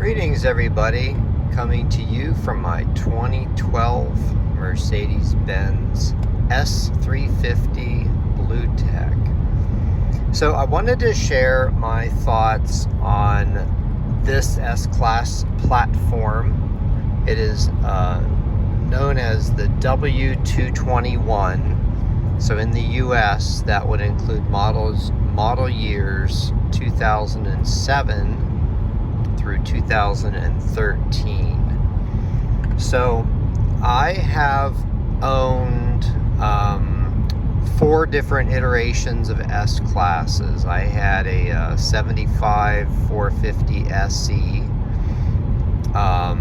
Greetings everybody, coming to you from my 2012 Mercedes-Benz S350 bluetec. So I wanted to share my thoughts on this S-Class platform. It is known as the W221. So in the US, that would include model years 2007 through 2013. So I have owned 4 different iterations of S classes. I had a 75 450 SE. I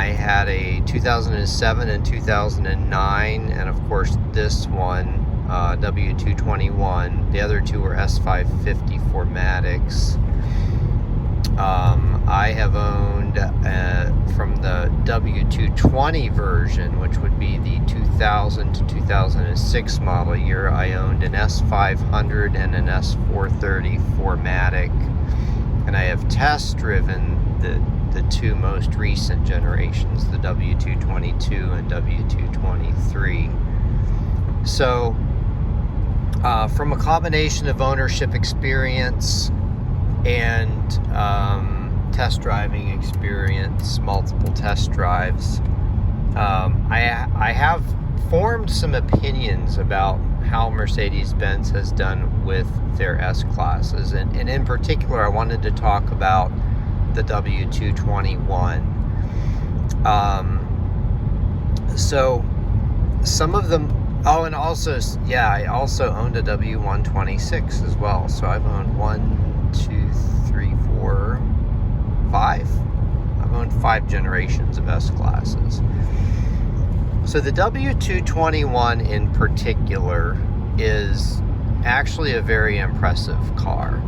had a 2007 and 2009, and of course this one, W221. The other 2 were S350 4MATICs. I have owned from the W220 version, which would be the 2000 to 2006 model year, I owned an S500 and an S430 4MATIC, and I have test driven the 2 most recent generations, the W222 and W223. So from a combination of ownership experience and test driving experience, multiple test drives, I have formed some opinions about how Mercedes-Benz has done with their S-Classes, and in particular I wanted to talk about the W221. So some of them, and also, yeah, I also owned a W126 as well. So I've owned 5. I've owned 5 generations of S-Classes. So the W221 in particular is actually a very impressive car.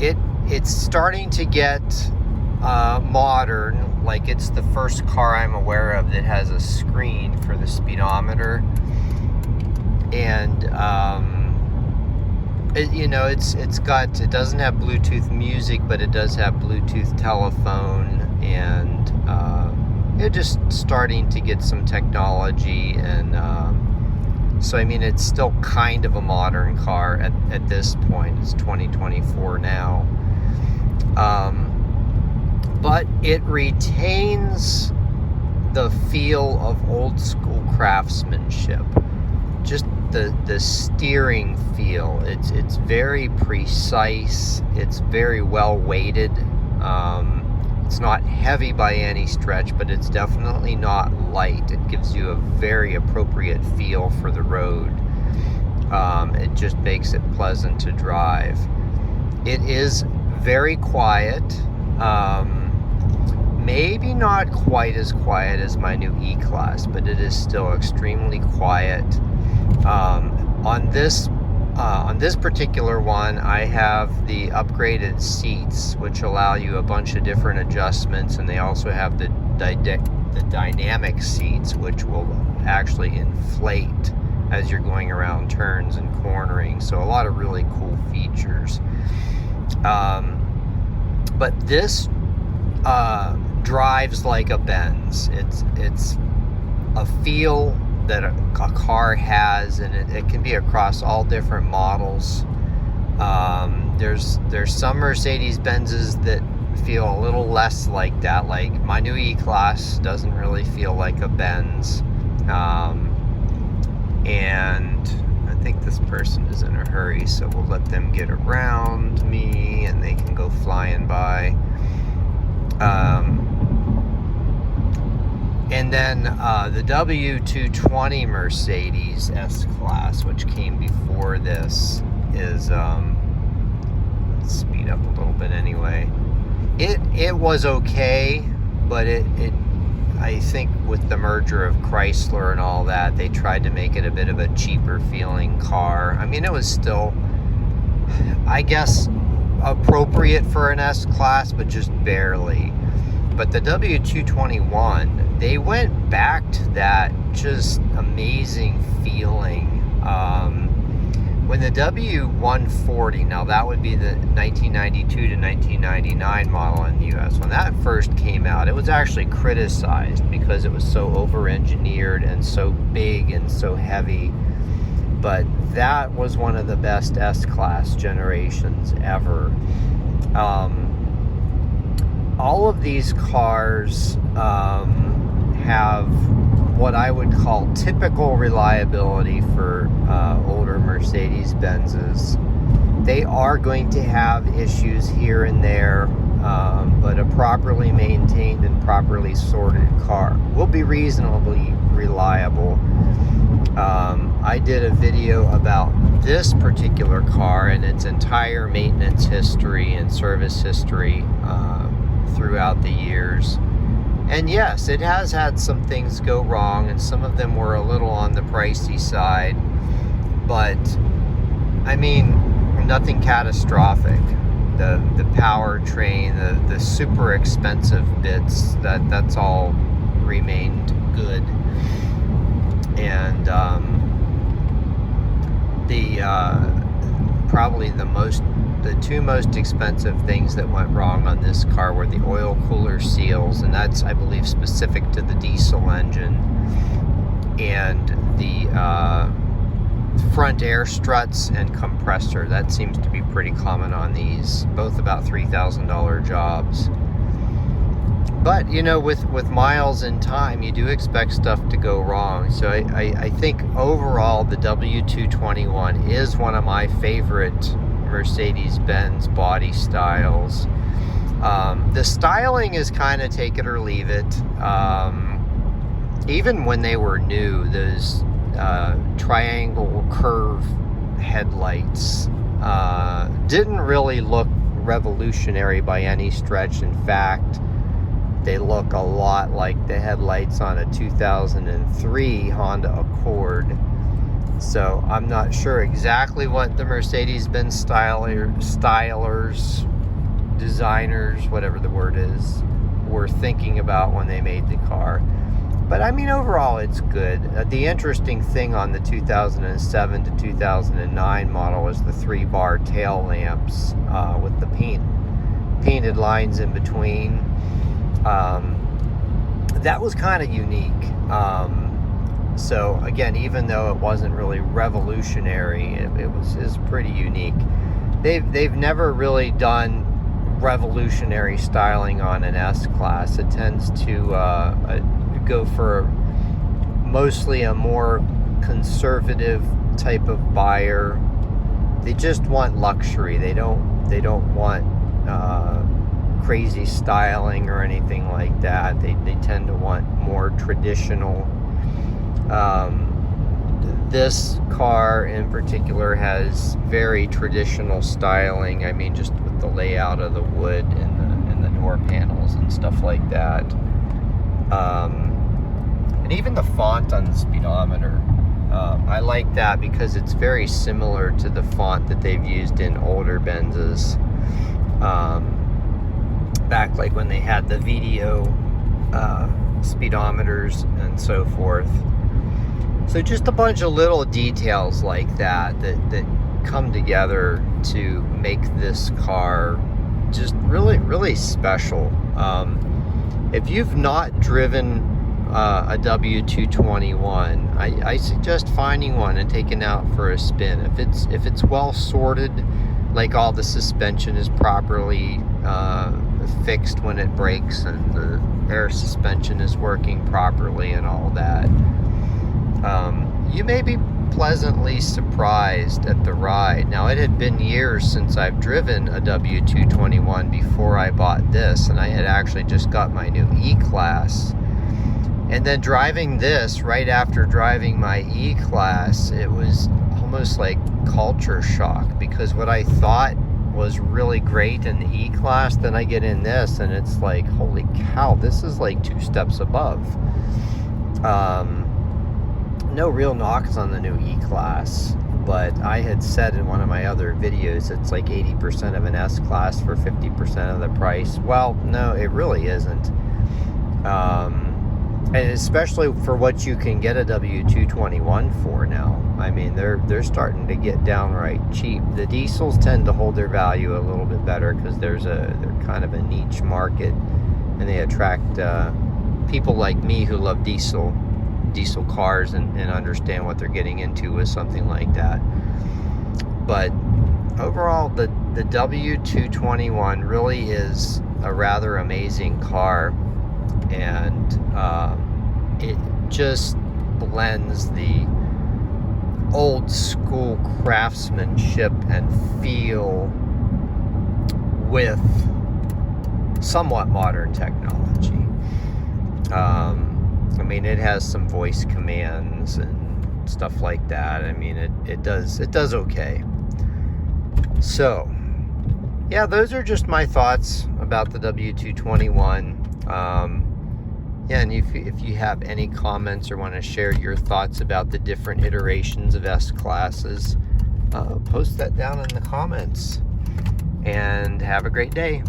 It's starting to get modern. Like, it's the first car I'm aware of that has a screen for the speedometer, and it doesn't have Bluetooth music, but it does have Bluetooth telephone, and it's just starting to get some technology, and so I mean, it's still kind of a modern car at this point. It's 2024 now, but it retains the feel of old school craftsmanship. Just the steering feel. It's very precise. It's very well weighted. It's not heavy by any stretch, but it's definitely not light. It gives you a very appropriate feel for the road. It just makes it pleasant to drive. It is very quiet. Maybe not quite as quiet as my new E-Class, but it is still extremely quiet. On this particular one, I have the upgraded seats, which allow you a bunch of different adjustments, and they also have the dynamic seats, which will actually inflate as you're going around turns and cornering. So a lot of really cool features. But this drives like a Benz. It's a feel that a car has, and it can be across all different models. There's some Mercedes-Benzes that feel a little less like that. Like my new E-Class doesn't really feel like a Benz, and I think this person is in a hurry, so we'll let them get around me and they can go flying by. And then the W220 Mercedes S-Class, which came before this, is, let's speed up a little bit anyway. It was okay, but I think with the merger of Chrysler and all that, they tried to make it a bit of a cheaper feeling car. I mean, it was still, I guess, appropriate for an S-Class, but just barely. But the W221, they went back to that just amazing feeling when the W140, now that would be the 1992 to 1999 model in the US, when that first came out, it was actually criticized because it was so over-engineered and so big and so heavy. But that was one of the best S-Class generations ever. All of these cars have what I would call typical reliability for older Mercedes-Benzes. They are going to have issues here and there, but a properly maintained and properly sorted car will be reasonably reliable. I did a video about this particular car and its entire maintenance history and service history throughout the years. And yes, it has had some things go wrong, and some of them were a little on the pricey side, but I mean, nothing catastrophic. The powertrain, the super expensive bits, that's all remained good. And probably the two most expensive things that went wrong on this car were the oil cooler seals, and that's, I believe, specific to the diesel engine, and the front air struts and compressor. That seems to be pretty common on these, both about $3,000 jobs. But, you know, with miles in time, you do expect stuff to go wrong. So I think overall the W221 is one of my favorite Mercedes-Benz body styles. The styling is kind of take it or leave it. Even when they were new, those triangle curve headlights didn't really look revolutionary by any stretch. In fact, they look a lot like the headlights on a 2003 Honda Accord. So I'm not sure exactly what the Mercedes-Benz stylers, designers, whatever the word is, were thinking about when they made the car. But I mean, overall, it's good. The interesting thing on the 2007 to 2009 model was the 3-bar tail lamps with the painted lines in between. That was kind of unique. So again, even though it wasn't really revolutionary, it was pretty unique. They've never really done revolutionary styling on an S-Class. It tends to go for mostly a more conservative type of buyer. They just want luxury. They don't want crazy styling or anything like that. They tend to want more traditional. This car in particular has very traditional styling. I mean, just with the layout of the wood and the door panels and stuff like that. And even the font on the speedometer. I like that because it's very similar to the font that they've used in older Benzes. Back like when they had the video speedometers and so forth. So just a bunch of little details like that come together to make this car just really, really special. If you've not driven a W221, I suggest finding one and taking it out for a spin. If it's well sorted, like all the suspension is properly fixed when it brakes, and the air suspension is working properly and all that, you may be pleasantly surprised at the ride. Now, it had been years since I've driven a W221 before I bought this, and I had actually just got my new E-Class. And then driving this right after driving my E-Class, it was almost like culture shock, because what I thought was really great in the E-Class, then I get in this and it's like, holy cow, this is like 2 steps above. No real knocks on the new E-Class, but I had said in one of my other videos it's like 80% of an S-Class for 50% of the price. Well, no, it really isn't. And especially for what you can get a W221 for now. I mean, they're starting to get downright cheap. The diesels tend to hold their value a little bit better because they're kind of a niche market, and they attract people like me who love diesel cars and understand what they're getting into with something like that. But overall, the W221 really is a rather amazing car, and it just blends the old school craftsmanship and feel with somewhat modern technology. I mean, it has some voice commands and stuff like that. I mean, it does okay. So, yeah, those are just my thoughts about the W221. Yeah, and if you have any comments or want to share your thoughts about the different iterations of S-classes, post that down in the comments. And have a great day.